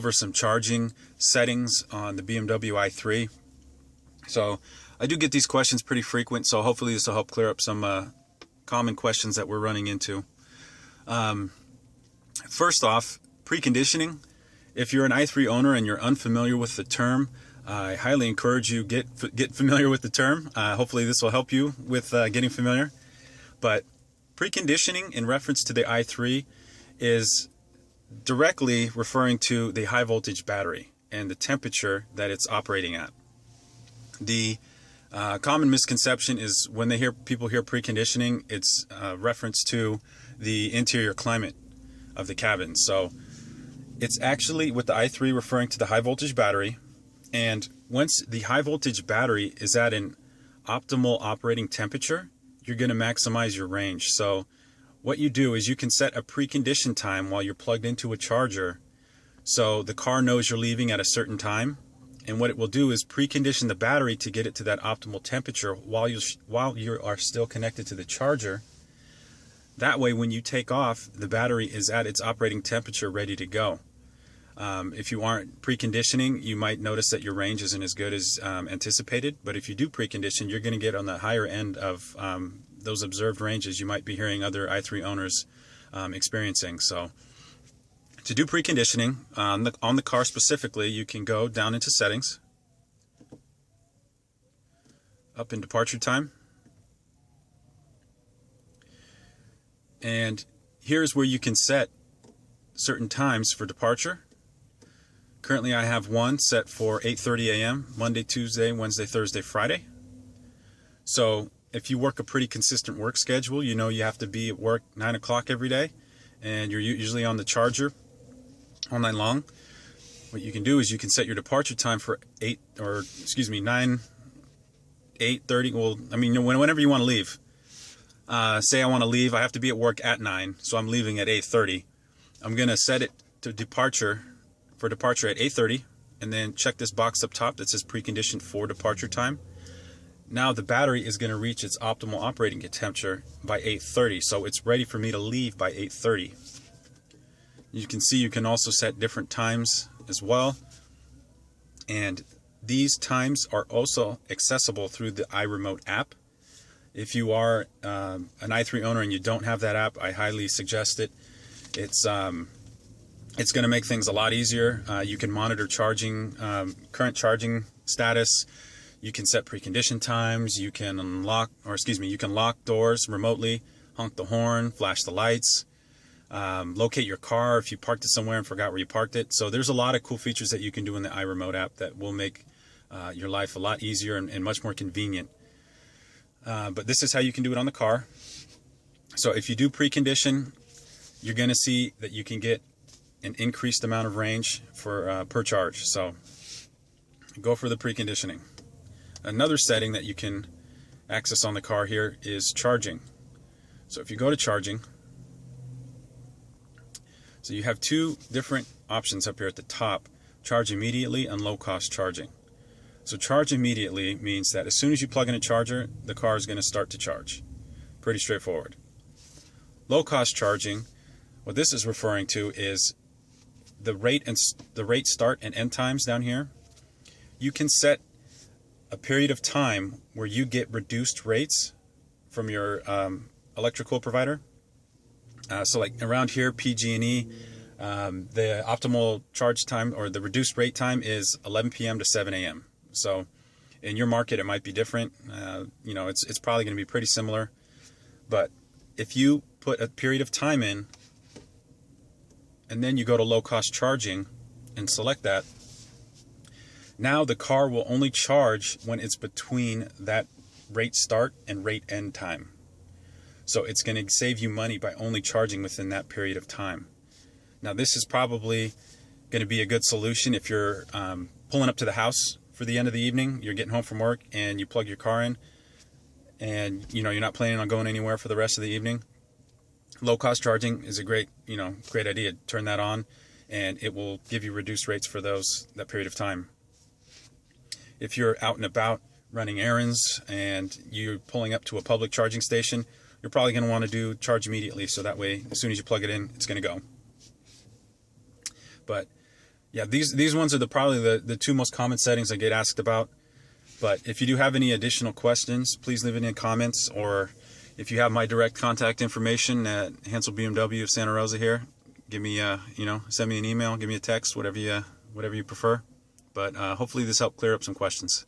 Over some charging settings on the BMW i3. So I do get these questions pretty frequent, so hopefully this will help clear up some common questions that we're running into. First off, preconditioning. If you're an i3 owner and you're unfamiliar with the term, I highly encourage you get familiar with the term. Hopefully this will help you with getting familiar. But preconditioning in reference to the i3 is directly referring to the high voltage battery and the temperature that it's operating at. The common misconception is when people hear preconditioning, it's reference to the interior climate of the cabin. So it's actually with the i3 referring to the high voltage battery, and once the high voltage battery is at an optimal operating temperature, you're going to maximize your range. So what you do is you can set a precondition time while you're plugged into a charger, so the car knows you're leaving at a certain time, and what it will do is precondition the battery to get it to that optimal temperature while you are still connected to the charger. That way when you take off, the battery is at its operating temperature ready to go. If you aren't preconditioning, you might notice that your range isn't as good as anticipated, but if you do precondition, you're going to get on the higher end of those observed ranges you might be hearing other i3 owners experiencing. So to do preconditioning on the car specifically, you can go down into settings, up in departure time, and here's where you can set certain times for departure. Currently I have one set for 8:30 a.m. Monday, Tuesday, Wednesday, Thursday, Friday. So if you work a pretty consistent work schedule, you know you have to be at work 9 o'clock every day, and you're usually on the charger all night long. What you can do is you can set your departure time for 8:30. Well, I mean, whenever you want to leave. Say I want to leave, I have to be at work at 9, so I'm leaving at 8:30. I'm going to set it to departure at 8:30, and then check this box up top that says preconditioned for departure time. Now the battery is going to reach its optimal operating temperature by 8:30, so it's ready for me to leave by 8:30. You can see you can also set different times as well, and these times are also accessible through the iRemote app. If you are an i3 owner and you don't have that app, I highly suggest it. It's going to make things a lot easier. You can monitor charging, current charging status. You can set precondition times. You can lock doors remotely, honk the horn, flash the lights, locate your car if you parked it somewhere and forgot where you parked it. So there's a lot of cool features that you can do in the iRemote app that will make your life a lot easier and much more convenient. But this is how you can do it on the car. So if you do precondition, you're going to see that you can get an increased amount of range for per charge. So go for the preconditioning. Another setting that you can access on the car here is charging. So if you go to charging, so you have two different options up here at the top: charge immediately and low cost charging. So charge immediately means that as soon as you plug in a charger, the car is going to start to charge. Pretty straightforward. Low cost charging, what this is referring to is the rate start and end times down here. You can set a period of time where you get reduced rates from your electrical provider. So like around here, PG&E, the optimal charge time or the reduced rate time is 11 p.m. to 7 a.m. So in your market, it might be different. It's probably going to be pretty similar. But if you put a period of time in, and then you go to low cost charging and select that, now the car will only charge when it's between that rate start and rate end time. So it's going to save you money by only charging within that period of time. Now this is probably going to be a good solution if you're pulling up to the house for the end of the evening, you're getting home from work and you plug your car in, and you're not planning on going anywhere for the rest of the evening. Low cost charging is a great idea. Turn that on and it will give you reduced rates for that period of time. If you're out and about running errands and you're pulling up to a public charging station, you're probably going to want to do charge immediately, so that way as soon as you plug it in, it's going to go. But Yeah, these ones are probably the two most common settings I get asked about. But if you do have any additional questions, please leave it in the comments, or if you have my direct contact information at Hansel BMW of Santa Rosa here, give me send me an email, give me a text, whatever you prefer. But hopefully this helped clear up some questions.